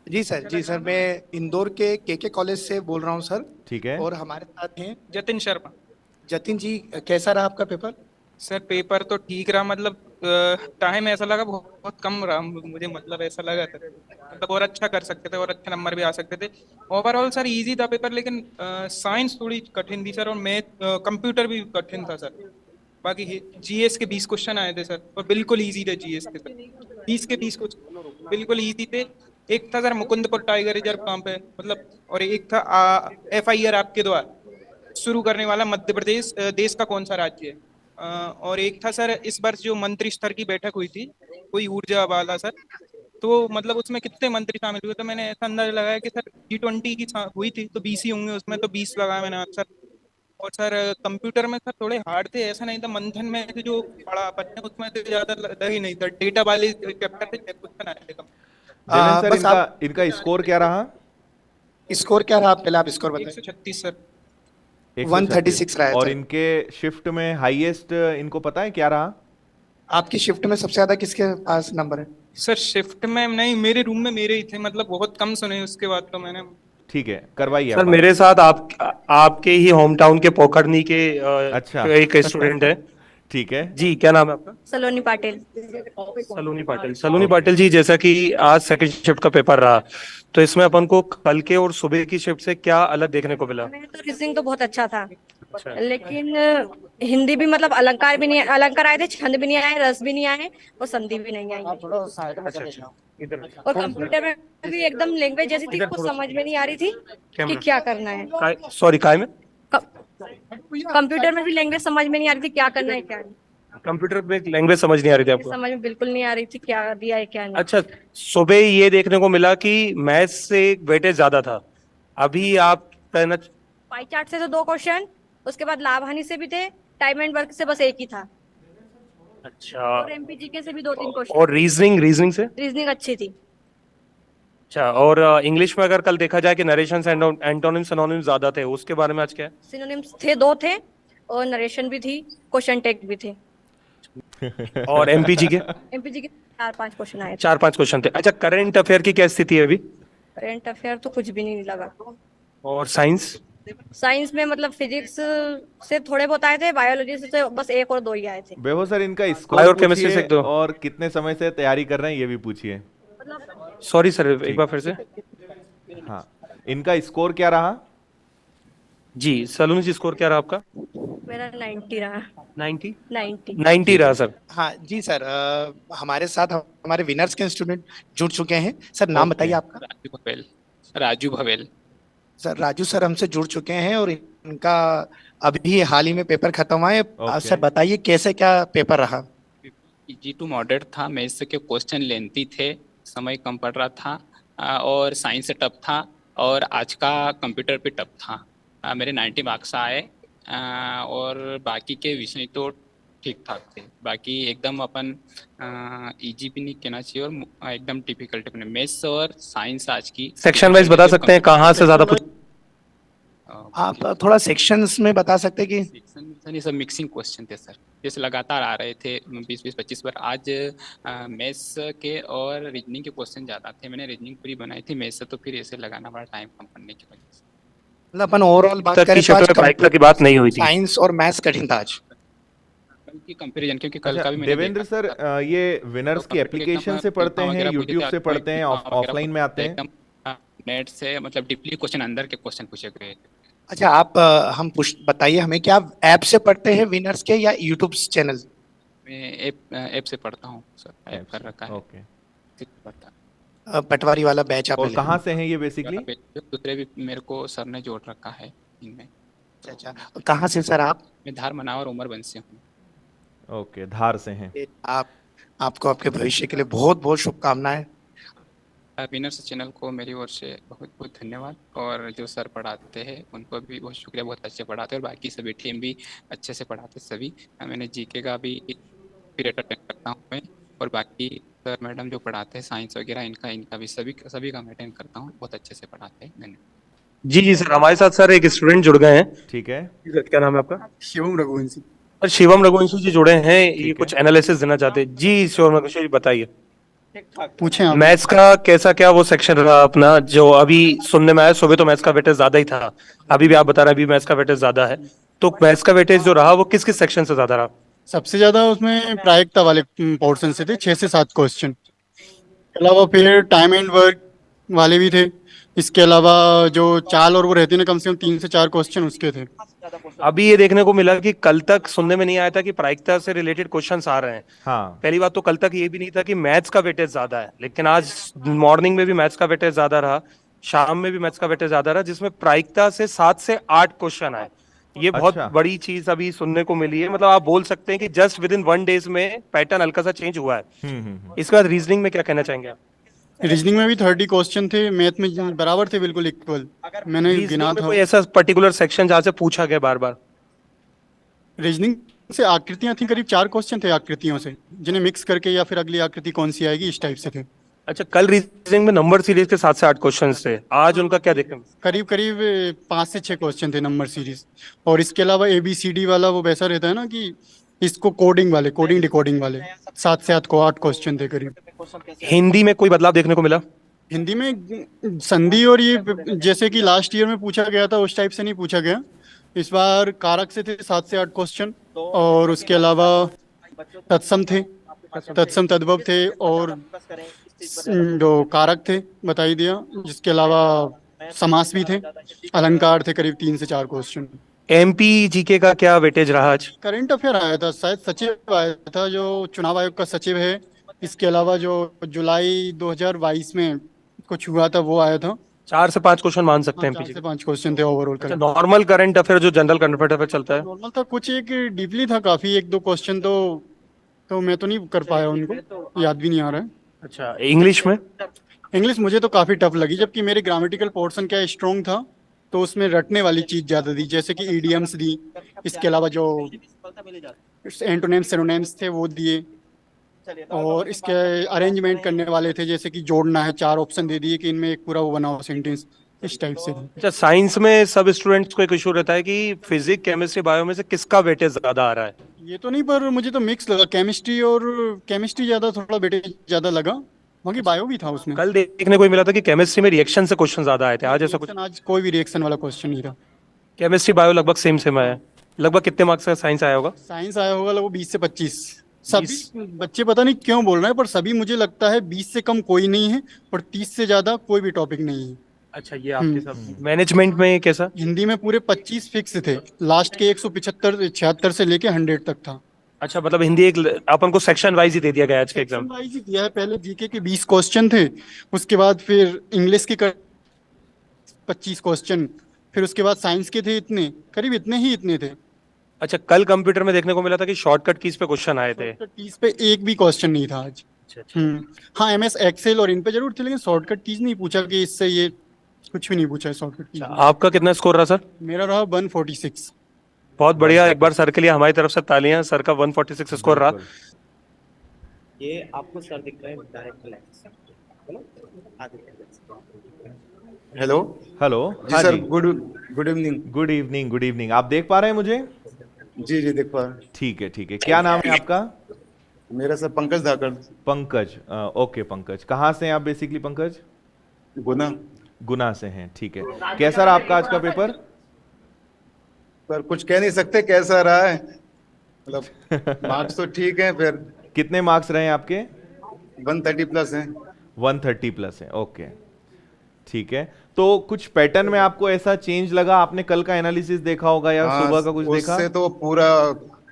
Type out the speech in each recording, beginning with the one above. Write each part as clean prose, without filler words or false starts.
जी sir, मैं इंदौर के college से बोल रहा हूँ सर। ठीक है। और हमारे साथ हैं जतिन शर्मा। जतिन जी। कैसा रहा आपका पेपर? सर पेपर तो ठीक रहा, मतलब टाइम ऐसा लगा बहुत, बहुत कम रहा मुझे, मतलब ऐसा लगा था मतलब और अच्छा कर सकते थे और अच्छे नंबर भी आ सकते थे। ओवरऑल सर इजी था पेपर, लेकिन साइंस थोड़ी कठिन थी सर, और मैथ कंप्यूटर भी कठिन था सर। बाकी जीएस के 20 क्वेश्चन आए थे सर, और बिल्कुल इजी थे जीएस के सर। 20 क्वेश्चन बिल्कुल इजी थे। एक था सर मुकुंदपुर टाइगर रिजर्व कहाँ पे है? मतलब, और एक था FIR आपके द्वारा शुरू करने वाला मध्य प्रदेश देश का कौन सा राज्य है? और एक था सर इस वर्ष जो मंत्री स्तर की बैठक हुई थी, कोई ऊर्जा वाला सर, तो मतलब उसमें कितने मंत्री शामिल हुए? तो मैंने ऐसा अंदाजा लगाया कि सर G20 की हुई थी तो 20 ही होंगे उसमें, तो 20 लगाया मैंने आंसर। और सर कंप्यूटर में सर थोड़े हार्ड थे, ऐसा नहीं था। मंथन में से जो पढ़ा अपन ने उसमें से ज्यादा लगा ही नहीं था, डेटा वाले चैप्टर से क्वेश्चन आए थे कम। देवेंद्र सर, बस इनका आप इनका स्कोर क्या रहा? स्कोर क्या रहा? पहले आप स्कोर बताएं। 136 सर। 136। 136 रहा है और सर। इनके शिफ्ट में हाईएस्ट इनको पता है क्या रहा? आपकी शिफ्ट में सबसे ज्यादा किसके पास नंबर है? सर शिफ्ट में नहीं, मेरे रूम में मेरे ही थे, मतलब बहुत कम सुने उसके बाद तो मैंने। ठीक है, करवाइए आप सर बात। मेरे साथ आपके ही होम टाउन के पोखरनी के अच्छा। एक स्टूडेंट है। ठीक है। जी, क्या नाम है आपका? सलोनी पाटिल। सलोनी पाटिल। सलोनी ओके। पाटिल जी, जैसा कि आज सेकंड शिफ्ट का पेपर रहा, तो इसमें अपन को कल के और सुबह की शिफ्ट से क्या अलग देखने को मिला? मैं तो रीजनिंग तो बहुत अच्छा था, अच्छा। लेकिन हिंदी भी मतलब अलंकार भी नहीं, अलंकार आए थे, छंद भी नहीं आए, रस भी नहीं आए, और संधि भी नहीं आई। अच्छा। इधर और कंप्यूटर में भी एकदम लैंग्वेज जैसी थी, इधर कुछ थोड़ा समझ में नहीं आ रही थी कि कैमरा। क्या करना है। सॉरी, काय में? कंप्यूटर में भी लैंग्वेज समझ में नहीं आ रही थी, क्या करना है क्या नहीं। कंप्यूटर में लैंग्वेज समझ नहीं आ रही थी ये आपको? समझ में बिल्कुल नहीं आ रही थी, क्या दिया है क्या नहीं। अच्छा। सुबह ये देखने को मिला कि मैथ्स से वेटेज ज्यादा था। अभी आप कहना। पाई चार्ट से तो 2 क्वेश्चन, उसके बाद लाभ हानि से भी थे, टाइम एंड वर्क से बस एक ही था, अच्छा। और MPGK से भी 2-3 क्वेश्चन। और रीजनिंग रीजनिंग से? रीजनिंग अच्छी थी। अच्छा। और इंग्लिश में अगर कल देखा जाए कि नरेशंस एंड एंटोनिम्स सिनोनिम्स ज्यादा थे, उसके बारे में आज क्या है? सिनोनिम्स थे, 2 थे, और नरेशन भी थी, क्वेश्चन टेक भी थे। और एमपीजी के? MPG के 4-5 क्वेश्चन आए थे। 4-5 क्वेश्चन थे। अच्छा, करंट अफेयर की क्या स्थिति है अभी? करंट अफेयर तो कुछ भी नहीं लगा। और साइंस? साइंस में मतलब फिजिक्स से थोड़े बहुत आए थे, बायोलॉजी से तो बस 1 और 2 ही आए थे। वैभव सर, इनका स्कोर बायो और केमिस्ट्री से पूछिए, एक दो। और कितने समय से तैयारी कर रहे हैं ये भी पूछिए। मतलब सॉरी सर, एक ठीक। बार फिर से। हाँ, इनका स्कोर क्या रहा? जी, सलूनी जी, स्कोर क्या रहा आपका? मेरा 90 रहा। 90? 90। 90 रहा सर। हाँ जी सर। हमारे साथ हमारे विनर्स के स्टूडेंट जुड़ चुके हैं। सर नाम ओके। बताइए आपका। राजू भवेल। राजू भवेल। सर राजू सर हमसे जुड़ चुके हैं, और इनका अभी हाल ही में पेपर खत्म हुआ है। ओके। सर बताइए कैसे क्या पेपर रहा? G2 मॉडरेट था, मैथ्स के क्वेश्चन लेंथी थे, समय कम पड़ रहा था, और साइंस से टफ था, और आज का कंप्यूटर पे टफ था। मेरे 90 मार्क्स आए, और बाकी के विषय तो ठीक ठाक थे। बाकी एकदम अपन इजी भी नहीं कहना चाहिए, और एकदम डिफिकल्ट भी नहीं। मैथ्स और साइंस आज की सेक्शन वाइज बता सकते हैं कहाँ से ज्यादा पूछ? आप थोड़ा सेक्शंस में बता सकते हैं कि सर ये सब मिक्सिंग क्वेश्चन थे सर, जैसे लगातार आ रहे थे 20-25 बार। आज मैथ्स के और रीजनिंग के क्वेश्चन ज़्यादा थे। मैंने रीजनिंग पूरी बनाई थी, मैथ्स से तो फिर ऐसे लगाना पड़ा टाइम कम करने की वजह से। मतलब अपन ओवरऑल बात तक की करें तो शिफ्ट आज में पढ़ाई की बात नहीं हुई थी। साइंस और मैथ्स कठिन था आज। की कंपैरिजन, क्योंकि कल अच्छा का भी मैंने देवेंद्र देखा सर, था। ये विनर्स की एप्लीकेशन से पढ़ते हैं, यूट्यूब से पढ़ते हैं, ऑफलाइन में आते हैं? एकदम नेट से, मतलब डीपली क्वेश्चन, अंदर के क्वेश्चन पूछे गए थे। अच्छा, आप हम पूछ बताइए हमें, क्या आप ऐप से पढ़ते हैं विनर्स के या यूट्यूब चैनल? मैं ऐप से पढ़ता हूँ सर, ऐप कर रखा है। ओके। पढ़ता पटवारी वाला बैच आप और ले कहाँ से हैं ये बेसिकली? दूसरे भी मेरे को सर ने जोड़ रखा है इनमें। अच्छा अच्छा, कहाँ से सर आप? मैं धार मनावर उमर बंसी से हूँ। ओके, धार से हैं। आप आपको आपके भविष्य के लिए बहुत बहुत शुभकामनाएं। विनर्स चैनल को मेरी ओर से बहुत बहुत धन्यवाद, और जो सर पढ़ाते हैं उनको भी बहुत शुक्रिया, बहुत अच्छे पढ़ाते हैं, और बाकी सभी टीम भी अच्छे से पढ़ाते सभी। मैंने जीके का भी पीरियड अटेंड करता हूँ मैं, और बाकी सर मैडम जो पढ़ाते हैं साइंस वगैरह, इनका इनका भी सभी का मैं अटेंड करता हूँ, बहुत अच्छे से पढ़ाते हैं। धन्यवाद। जी जी सर, हमारे साथ सर एक स्टूडेंट जुड़ गए हैं। ठीक है। जी सर, क्या नाम है आपका? शिवम रघुवंशी। सर शिवम रघुवंशी जी जुड़े हैं, ये ठीक है। कुछ एनालिसिस देना चाहते हैं। जी शिवम रघुवंशी जी, बताइए। पूछें आप। मैथ्स का कैसा क्या वो सेक्शन रहा अपना, जो अभी सुनने में आया सुबह तो मैथ्स का वेटेज ज्यादा ही था, अभी भी आप बता रहे हैं अभी मैथ्स का वेटेज ज्यादा है, तो मैथ्स का वेटेज जो रहा वो किस किस सेक्शन से ज्यादा रहा? सबसे ज्यादा उसमें प्रायिकता वाले पोर्शन से थे, 6 से 7 क्वेश्चन। के अलावा फिर टाइम एंड वर्क वाले भी थे। इसके अलावा जो चाल और वो रहती ना, कम से कम 3 से 4 क्वेश्चन उसके थे। अभी ये देखने को मिला कि कल तक सुनने में नहीं आया था कि प्रायिकता से रिलेटेड क्वेश्चंस आ रहे हैं। हाँ, पहली बात तो कल तक ये भी नहीं था कि मैथ्स का वेटेज ज्यादा है, लेकिन आज मॉर्निंग में भी मैथ्स का वेटेज ज्यादा रहा, शाम में भी मैथ्स का वेटेज ज्यादा रहा, जिसमें प्रायिकता से 7 से 8 क्वेश्चन आए। ये बहुत अच्छा। बड़ी चीज अभी सुनने को मिली है। मतलब आप बोल सकते हैं कि जस्ट विद इन 1 डेज में पैटर्न हल्का सा चेंज हुआ है। इसके बाद रीजनिंग में क्या कहना चाहेंगे आप? रीजनिंग में भी 30 क्वेश्चन थे, मैथ में बराबर थे, बिल्कुल इक्वल। मैंने रीजनिंग गिना में था। कोई ऐसा पर्टिकुलर सेक्शन जहां से पूछा गया बार बार? रीजनिंग से आकृतियां थी, करीब 4 क्वेश्चन थे आकृतियों से, जिन्हें मिक्स करके या फिर अगली आकृति कौन सी आएगी इस टाइप से थे। अच्छा, कल रीजनिंग में नंबर सीरीज के 7 से 8 क्वेश्चन थे, आज उनका क्या देखने में? करीब करीब 5 से 6 क्वेश्चन थे नंबर सीरीज। और इसके अलावा ABCD वाला वो वैसा रहता है ना कि इसको कोडिंग डिकोडिंग वाले 7 से 8 क्वेश्चन थे करीब। हिंदी में कोई बदलाव देखने को मिला? हिंदी में संधि और ये जैसे कि लास्ट ईयर में पूछा गया था उस टाइप से नहीं पूछा गया। इस बार कारक से थे 7 से 8 क्वेश्चन, और उसके अलावा तत्सम थे, तत्सम तद्भव थे, और जो कारक थे बता ही दिया। जिसके अलावा समास भी थे, अलंकार थे, करीब 3 से 4 क्वेश्चन। MP GK का क्या वेटेज रहा आज? करंट अफेयर आया था, शायद सचिव आया था, जो चुनाव आयोग का सचिव है। इसके अलावा जो जुलाई 2022 में कुछ हुआ था वो आया था। 4 से 5 क्वेश्चन मान सकते हैं 4 MP से GK। 5 क्वेश्चन थे ओवरऑल। अच्छा, नॉर्मल करंट अफेयर जो जनरल करंट अफेयर चलता है? नॉर्मल था, कुछ एक डीपली था काफी, 1-2 क्वेश्चन तो मैं तो नहीं कर पाया, उनको याद भी नहीं आ रहा है। अच्छा, इंग्लिश में? इंग्लिश मुझे तो काफी टफ लगी, जबकि मेरे ग्रामेटिकल पोर्शन क्या स्ट्रॉन्ग था, तो उसमें रटने वाली चीज ज्यादा दी, जैसे कि ईडियम्स दी। इसके अलावा जो एंटोनिम्स सिनोनिम्स थे वो दिए, और इसके अरेंजमेंट करने वाले थे, जैसे कि जोड़ना है, 4 ऑप्शन दे दिए कि इनमें एक पूरा वो बनाओ सेंटेंस, इस टाइप से। अच्छा, साइंस में सब स्टूडेंट्स को एक इशू रहता है कि फिजिक्स केमिस्ट्री बायो में से किसका वेटेज ज्यादा आ रहा है? ये तो नहीं, पर मुझे तो मिक्स लगा, केमिस्ट्री ज्यादा, थोड़ा वेटेज ज्यादा लगा, बाकी बायो भी था उसमें। कल देखने को मिला था कि केमिस्ट्री में रिएक्शन से क्वेश्चन ज्यादा आए थे, आज ऐसा कुछ? आज कोई भी रिएक्शन वाला क्वेश्चन नहीं था। केमिस्ट्री बायो लगभग सेम सेम आया। लगभग कितने मार्क्स का साइंस आया होगा? साइंस आया होगा लगभग 20 से 25। सभी बच्चे पता नहीं क्यों बोल रहे हैं, पर सभी मुझे लगता है 20 से कम कोई नहीं है, और 30 से ज्यादा कोई भी टॉपिक नहीं है। अच्छा, ये आपके सब मैनेजमेंट में कैसा? हिंदी में पूरे 25 फिक्स थे, लास्ट के 175 76 से लेके 100 तक था। अच्छा, मतलब हिंदी एक अपन को सेक्शन वाइज ही दे दिया गया आज के एग्जाम? वाइज ही दिया है। पहले जीके के 20 क्वेश्चन थे, उसके बाद फिर इंग्लिश के 25 क्वेश्चन, फिर उसके बाद साइंस के थे इतने, करीब इतने थे। अच्छा, कल कंप्यूटर में देखने को मिला था कि शॉर्टकट कीज पे क्वेश्चन आए थे। कीज पे एक भी क्वेश्चन नहीं था आज। अच्छा। हाँ, MS एक्सेल और इन पे जरूर थे, लेकिन शॉर्टकट कीज नहीं पूछा कि इससे ये, कुछ भी नहीं पूछा है शॉर्टकट कीज। आपका कितना स्कोर रहा सर? मेरा रहा 146। बहुत बढ़िया, एक बार सर के लिए हमारी तरफ से तालियां। सर का 146 स्कोर रहा। ये आपको सर दिख रहा है डायरेक्ट लेंस। हेलो। हेलो। जी हाँ सर, जी, गुड इवनिंग। Good evening. आप देख पा रहे हैं मुझे? जी देख पा रहे हैं। ठीक है। क्या नाम है आपका? मेरा सर पंकज धाकड़। पंकज। ओके पंकज, कहाँ से हैं आप बेसिकली पंकज? गुना से हैं, ठीक है। कैसा रहा आपका आज का पेपर? पर कुछ कह नहीं सकते कैसा रहा है, मतलब मार्क्स तो ठीक है। फिर कितने मार्क्स रहे हैं आपके? 130 प्लस हैं। 130 प्लस है, ओके ठीक है। तो कुछ पैटर्न में आपको ऐसा चेंज लगा? आपने कल का एनालिसिस देखा होगा या सुबह का कुछ देखा? उससे तो पूरा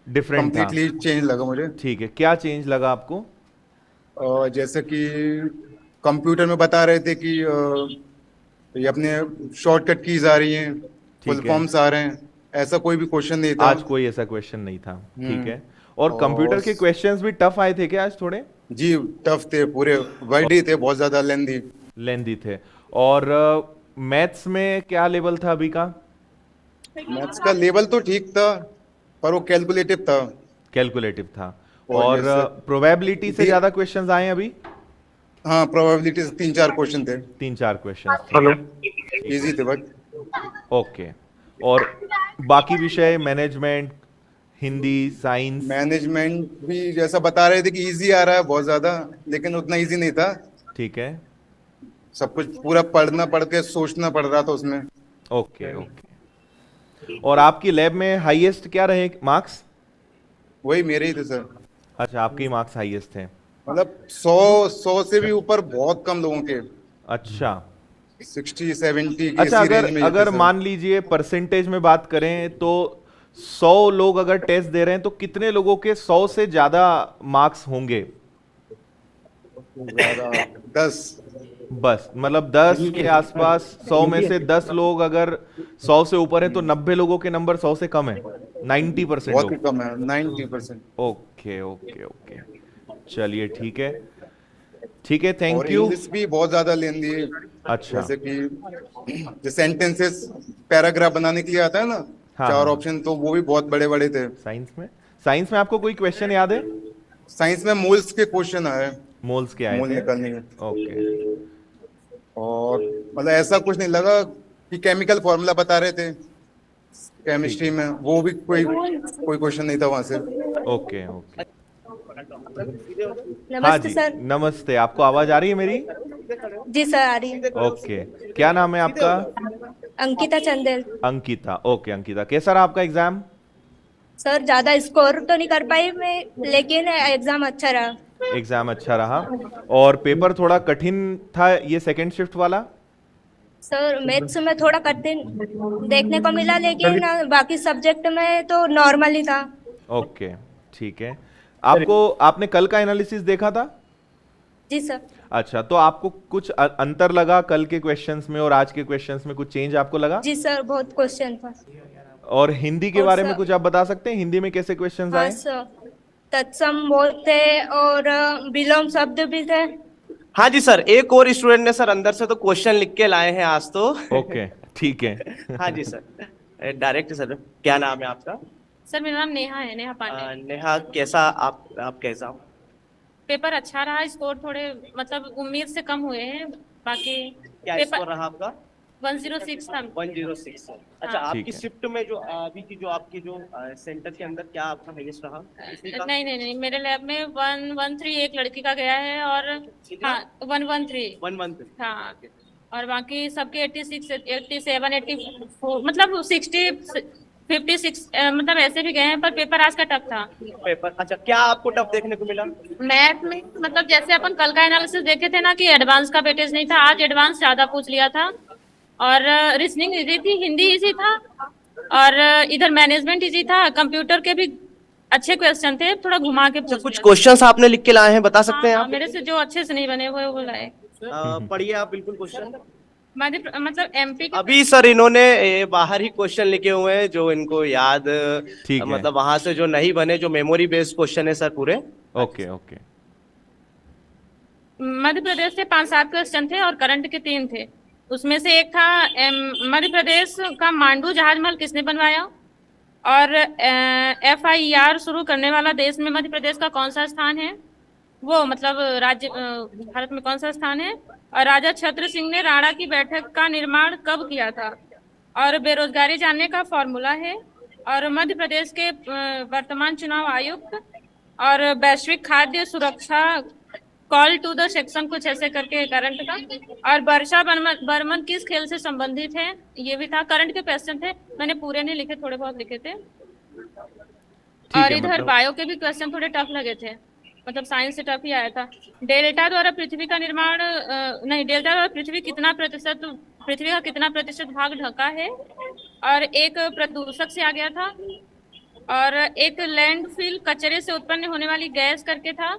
डिफरेंट था, कंप्लीटली चेंज लगा मुझे। ठीक है, क्या चेंज लगा आपको? जैसे कि कंप्यूटर में बता रहे थे कि ये अपने शॉर्टकट कीज आ रही हैं, फुल फॉर्म्स आ रहे हैं, ऐसा कोई भी क्वेश्चन नहीं था आज। कोई ऐसा क्वेश्चन नहीं था, ठीक है। और कंप्यूटर के क्वेश्चंस भी टफ आए थे क्या आज थोड़े? जी टफ थे, पूरे वर्ड ही थे, बहुत ज्यादा लेंदी थे। और मैथ्स में क्या लेवल था अभी का? मैथ्स का लेवल तो ठीक था, पर वो कैलकुलेटिव था। और प्रोबेबिलिटी से ज्यादा क्वेश्चंस आए अभी? हाँ, प्रोबेबिलिटी से 3-4 क्वेश्चन थे। 3-4 क्वेश्चन हेलो, इजी थे बट। ओके। और बाकी विषय मैनेजमेंट, हिंदी, साइंस? मैनेजमेंट भी जैसा बता रहे थे कि इजी आ रहा है बहुत ज्यादा, लेकिन उतना इजी नहीं था। ठीक है, सब कुछ पूरा पढ़ना पड़ के सोचना पड़ रहा था उसमें। Okay okay. और आपकी लैब में हाईएस्ट क्या रहे मार्क्स? वही मेरे ही थे सर। अच्छा, आपके मार्क्स हाईएस्ट थे। मतलब 100 से भी ऊपर बहुत कम लोगों के, अच्छा 60-70 की अच्छा, इसी रेंज अगर में अगर थे सर। मान लीजिए परसेंटेज में बात करें तो 100 लोग अगर टेस्ट दे रहे हैं तो कितने लोगों के 100 से ज्यादा मार्क्स होंगे? ज्यादा 10। बस मतलब 10 के आसपास। 100 में से 10 लोग अगर 100 से ऊपर है तो 90 लोगों के नंबर 100 से कम है, 90% बहुत ही लोग। कम है, 90%। ओके ओके ओके, चलिए ठीक है, ठीक है, और थैंक यू। इंग्लिश भी बहुत ज्यादा लेंदी है। अच्छा, जैसे कि जो सेंटेंसेस पैराग्राफ बनाने के लिए आता है ना, हाँ, 4 हाँ। ऑप्शन, तो वो भी बहुत बड़े बड़े थे। साइंस में आपको कोई क्वेश्चन याद है? साइंस में मोल्स के क्वेश्चन आए, मोल्स के आए मोल थे? निकालने के। ओके, और मतलब ऐसा कुछ नहीं लगा कि केमिकल फॉर्मूला बता रहे थे केमिस्ट्री में, वो भी कोई क्वेश्चन नहीं था वहां से। Okay okay. हाँ नमस्ते जी, सर। नमस्ते। आपको आवाज आ रही है मेरी? जी सर, आ रही है। ओके, क्या नाम है आपका? अंकिता चंदेल। अंकिता, ओके अंकिता, कैसा रहा आपका एग्जाम? सर ज्यादा स्कोर तो नहीं कर पाई मैं, लेकिन एग्जाम अच्छा रहा। एग्जाम अच्छा रहा। और पेपर थोड़ा कठिन था ये सेकंड शिफ्ट वाला? सर मैथ्स में थोड़ा कठिन देखने को मिला, लेकिन बाकी सब्जेक्ट में तो नॉर्मल ही था। ओके, ठीक है। आपने कल का एनालिसिस देखा था? जी सर। अच्छा, तो आपको कुछ अंतर लगा कल के क्वेश्चंस में और आज के क्वेश्चंस में? कुछ चेंज आपको लगा? जी सर, बहुत क्वेश्चन था। और हिंदी के और बारे में सर- कुछ आप बता सकते हैं? हिंदी में कैसे क्वेश्चंस हाँ आए? सर, तत्सम बोध थे और विलोम शब्द भी थे। हाँ जी सर, एक और स्टूडेंट ने सर अंदर से तो क्वेश्चन लिख के लाए हैं आज तो। ओके, ठीक है। हाँ जी सर, डायरेक्ट सर, क्या नाम है आपका? सर मेरा नाम नेहा है, नेहा पांडे। नेहा, कैसा आप कैसा हो? पेपर अच्छा रहा, स्कोर थोड़े मतलब उम्मीद से कम हुए हैं, बाकी क्या पेपर स्कोर रहा आपका? 106 था। 106। अच्छा, हाँ। आपकी ठीक है। शिफ्ट में जो अभी की जो आपकी जो सेंटर के अंदर क्या आपका हाईएस्ट रहा किसी का? नहीं नहीं नहीं, मेरे लैब में 113 एक लड़की का गया है, और हाँ 113। 113। हाँ, और बाकी सबके 86, 87, 84 मतलब 60, 56 मतलब ऐसे भी गए हैं, पर पेपर आज का टफ था। पेपर अच्छा, क्या आपको टफ देखने को मिला? मैथ में मतलब जैसे अपन कल का एनालिसिस देखे थे ना कि एडवांस का वेटेज नहीं था, आज एडवांस ज्यादा पूछ लिया था। और रीजनिंग इजी थी, हिंदी इजी था, और इधर मैनेजमेंट इजी था। कंप्यूटर के भी अच्छे क्वेश्चन थे, थोड़ा घुमा के पूछ कुछ लिया। क्वेश्चंस आपने लिख के लाए हैं, बता सकते हैं हाँ, आप? मेरे से जो अच्छे से नहीं बने हुए वो लाए। पढ़िए आप बिल्कुल क्वेश्चन। मतलब एमपी के अभी सर इन्होंने बाहर ही क्वेश्चन लिखे हुए हैं जो इनको याद, ठीक है। मतलब वहां से जो नहीं बने, जो मेमोरी बेस्ड क्वेश्चन है सर पूरे। Okay okay. मध्य प्रदेश से 5-7 क्वेश्चन थे और करंट के 3 थे। उसमें से एक था मध्य प्रदेश का मांडू जहाज महल किसने बनवाया, और FIR शुरू करने वाला देश में मध्य प्रदेश का कौन सा स्थान है, वो मतलब राज्य भारत में कौन सा स्थान है, और राजा छत्र सिंह ने राणा की बैठक का निर्माण कब किया था, और बेरोजगारी जानने का फॉर्मूला है, और मध्य प्रदेश के वर्तमान चुनाव आयुक्त, और वैश्विक खाद्य सुरक्षा कॉल टू द सेक्शन, कुछ ऐसे करके करंट का, और वर्षा बर्मन किस खेल से संबंधित है, ये भी था। करंट के क्वेश्चन थे, मैंने पूरे नहीं लिखे, थोड़े बहुत लिखे थे। और है, इधर मतलब- बायो के भी क्वेश्चन थोड़े टफ लगे थे, मतलब साइंस से टफ ही आया था। डेल्टा द्वारा पृथ्वी का निर्माण डेल्टा द्वारा पृथ्वी का कितना प्रतिशत भाग ढका है, और एक प्रदूषक से आ गया था, और एक लैंडफिल कचरे से उत्पन्न होने वाली गैस करके था,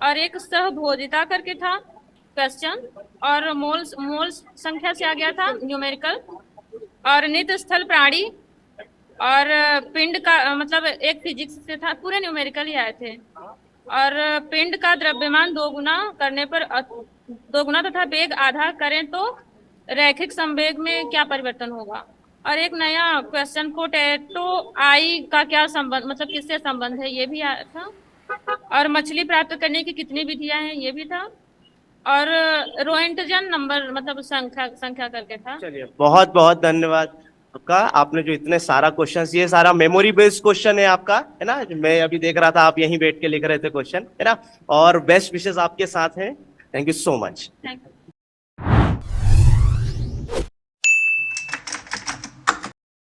और एक सहभोजिता करके था क्वेश्चन, और मोल्स संख्या से आ गया था न्यूमेरिकल, और नित्य स्थल प्राणी, और पिंड का मतलब एक फिजिक्स से था, पूरे न्यूमेरिकल ही आए थे। और पिंड का द्रव्यमान 2 गुना करने पर 2 गुना तथा वेग आधा करें तो रैखिक संवेग में क्या परिवर्तन होगा। और एक नया क्वेश्चन, पोटैटो आई का क्या संबंध, मतलब किससे संबंध है, ये भी आया था। और मछली प्राप्त करने की कितनी विधियां हैं, ये भी था। और रोएंटजन नंबर मतलब संख्या करके था। चलिए, बहुत बहुत धन्यवाद। आपका, आपने जो इतने सारा क्वेश्चंस, ये सारा मेमोरी बेस्ड क्वेश्चन है आपका, है ना। मैं अभी देख रहा था आप यहीं बैठ के लिख रहे थे क्वेश्चन, है ना। और बेस्ट विशेस आपके साथ हैं। Thank you so much. Thank you.